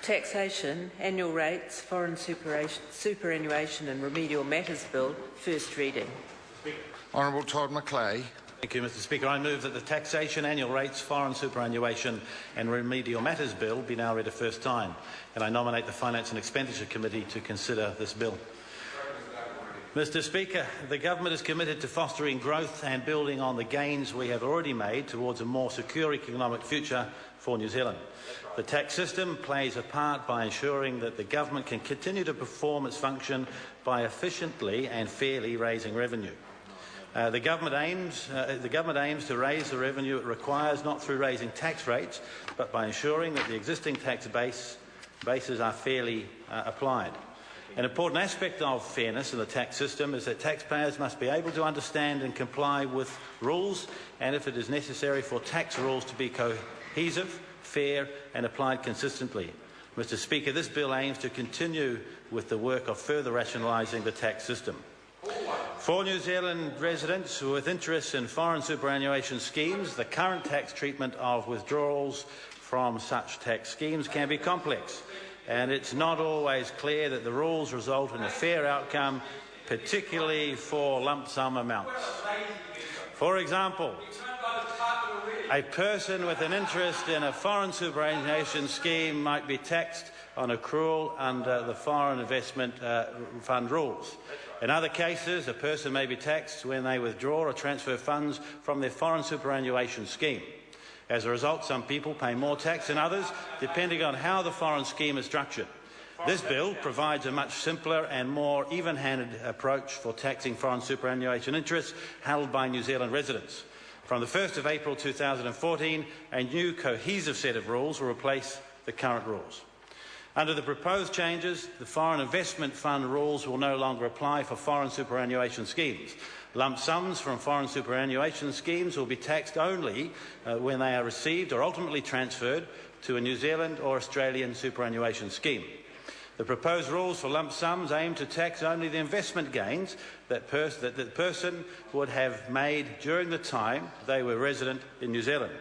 Taxation, Annual Rates, Foreign Superannuation and Remedial Matters Bill, first reading. Honourable Todd McClay. Thank you, Mr Speaker. I move that the Taxation, Annual Rates, Foreign Superannuation and Remedial Matters Bill be now read a first time, and I nominate the Finance and Expenditure Committee to consider this bill. Mr Speaker, the Government is committed to fostering growth and building on the gains we have already made towards a more secure economic future for New Zealand. The tax system plays a part by ensuring that the Government can continue to perform its function by efficiently and fairly raising revenue. The Government aims to raise the revenue it requires not through raising tax rates, but by ensuring that the existing tax bases are fairly applied. An important aspect of fairness in the tax system is that taxpayers must be able to understand and comply with rules, and if it is necessary for tax rules to be cohesive, fair and applied consistently. Mr Speaker, this bill aims to continue with the work of further rationalising the tax system. For New Zealand residents with interests in foreign superannuation schemes, the current tax treatment of withdrawals from such tax schemes can be complex, and it's not always clear that the rules result in a fair outcome, particularly for lump sum amounts. For example, a person with an interest in a foreign superannuation scheme might be taxed on accrual under the Foreign Investment Fund rules. In other cases, a person may be taxed when they withdraw or transfer funds from their foreign superannuation scheme. As a result, some people pay more tax than others, depending on how the foreign scheme is structured. This bill provides a much simpler and more even-handed approach for taxing foreign superannuation interests held by New Zealand residents. From the 1st of April 2014, a new cohesive set of rules will replace the current rules. Under the proposed changes, the Foreign Investment Fund rules will no longer apply for foreign superannuation schemes. Lump sums from foreign superannuation schemes will be taxed only when they are received or ultimately transferred to a New Zealand or Australian superannuation scheme. The proposed rules for lump sums aim to tax only the investment gains that the person would have made during the time they were resident in New Zealand.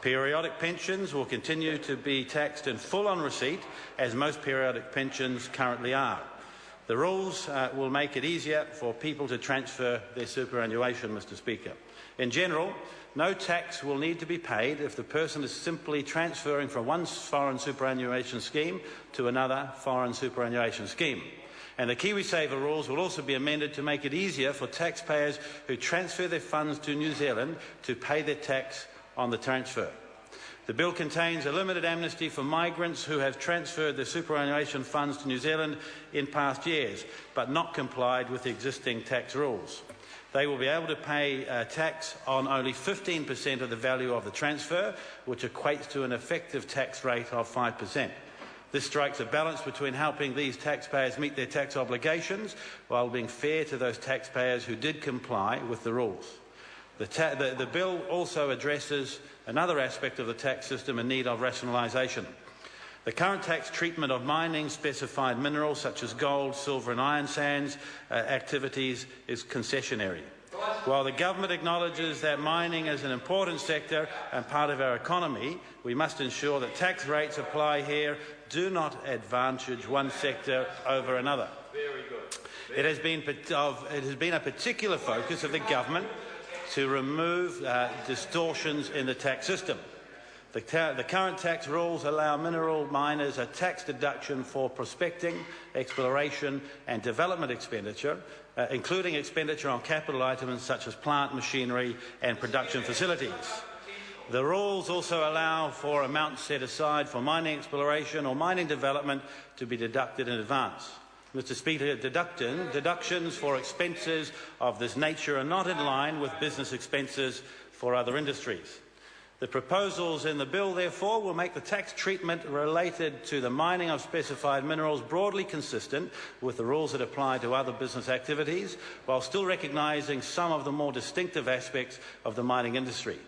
Periodic pensions will continue to be taxed in full on receipt, as most periodic pensions currently are. The rules will make it easier for people to transfer their superannuation, Mr Speaker. In general, no tax will need to be paid if the person is simply transferring from one foreign superannuation scheme to another foreign superannuation scheme. And the KiwiSaver rules will also be amended to make it easier for taxpayers who transfer their funds to New Zealand to pay their tax on the transfer. The bill contains a limited amnesty for migrants who have transferred their superannuation funds to New Zealand in past years, but not complied with the existing tax rules. They will be able to pay tax on only 15% of the value of the transfer, which equates to an effective tax rate of 5%. This strikes a balance between helping these taxpayers meet their tax obligations while being fair to those taxpayers who did comply with the rules. The bill also addresses another aspect of the tax system in need of rationalisation. The current tax treatment of mining specified minerals such as gold, silver and iron sands activities is concessionary. While the Government acknowledges that mining is an important sector and part of our economy, we must ensure that tax rates applied here do not advantage one sector over another. It has been a particular focus of the Government to remove distortions in the tax system. The current tax rules allow mineral miners a tax deduction for prospecting, exploration and development expenditure, including expenditure on capital items such as plant, machinery and production facilities. The rules also allow for amounts set aside for mining exploration or mining development to be deducted in advance. Mr Speaker, deductions for expenses of this nature are not in line with business expenses for other industries. The proposals in the bill, therefore, will make the tax treatment related to the mining of specified minerals broadly consistent with the rules that apply to other business activities, while still recognising some of the more distinctive aspects of the mining industry.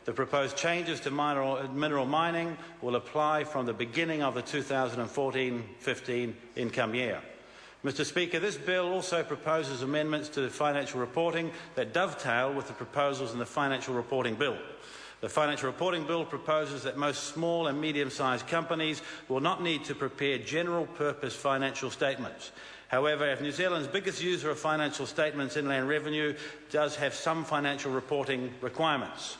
The proposed changes to mineral mining will apply from the beginning of the 2014-15 income year. Mr Speaker, this bill also proposes amendments to the financial reporting that dovetail with the proposals in the financial reporting bill. The Financial Reporting Bill proposes that most small and medium-sized companies will not need to prepare general-purpose financial statements. However, if New Zealand's biggest user of financial statements, Inland Revenue, does have some financial reporting requirements.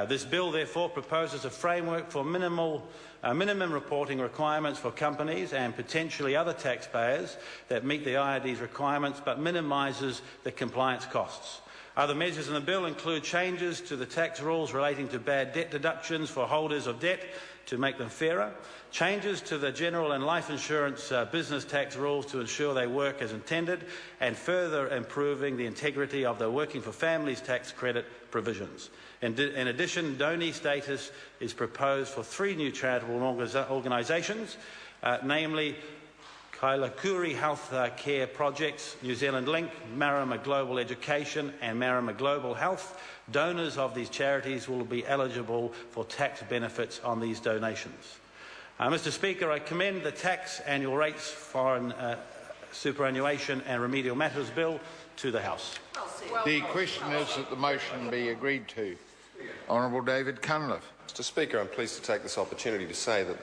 This bill, therefore, proposes a framework for minimum reporting requirements for companies and potentially other taxpayers that meet the IRD's requirements but minimises the compliance costs. Other measures in the bill include changes to the tax rules relating to bad debt deductions for holders of debt to make them fairer, changes to the general and life insurance business tax rules to ensure they work as intended, and further improving the integrity of the Working for Families tax credit provisions. In addition, donee status is proposed for 3 new charitable organisations, namely Kailakuri Health Care Projects, New Zealand Link, Marama Global Education and Marama Global Health. Donors of these charities will be eligible for tax benefits on these donations. Mr Speaker, I commend the Tax Annual Rates, Foreign Superannuation and Remedial Matters Bill to the House. The question is that the motion be agreed to. Honourable David Cunliffe. Mr Speaker, I'm pleased to take this opportunity to say that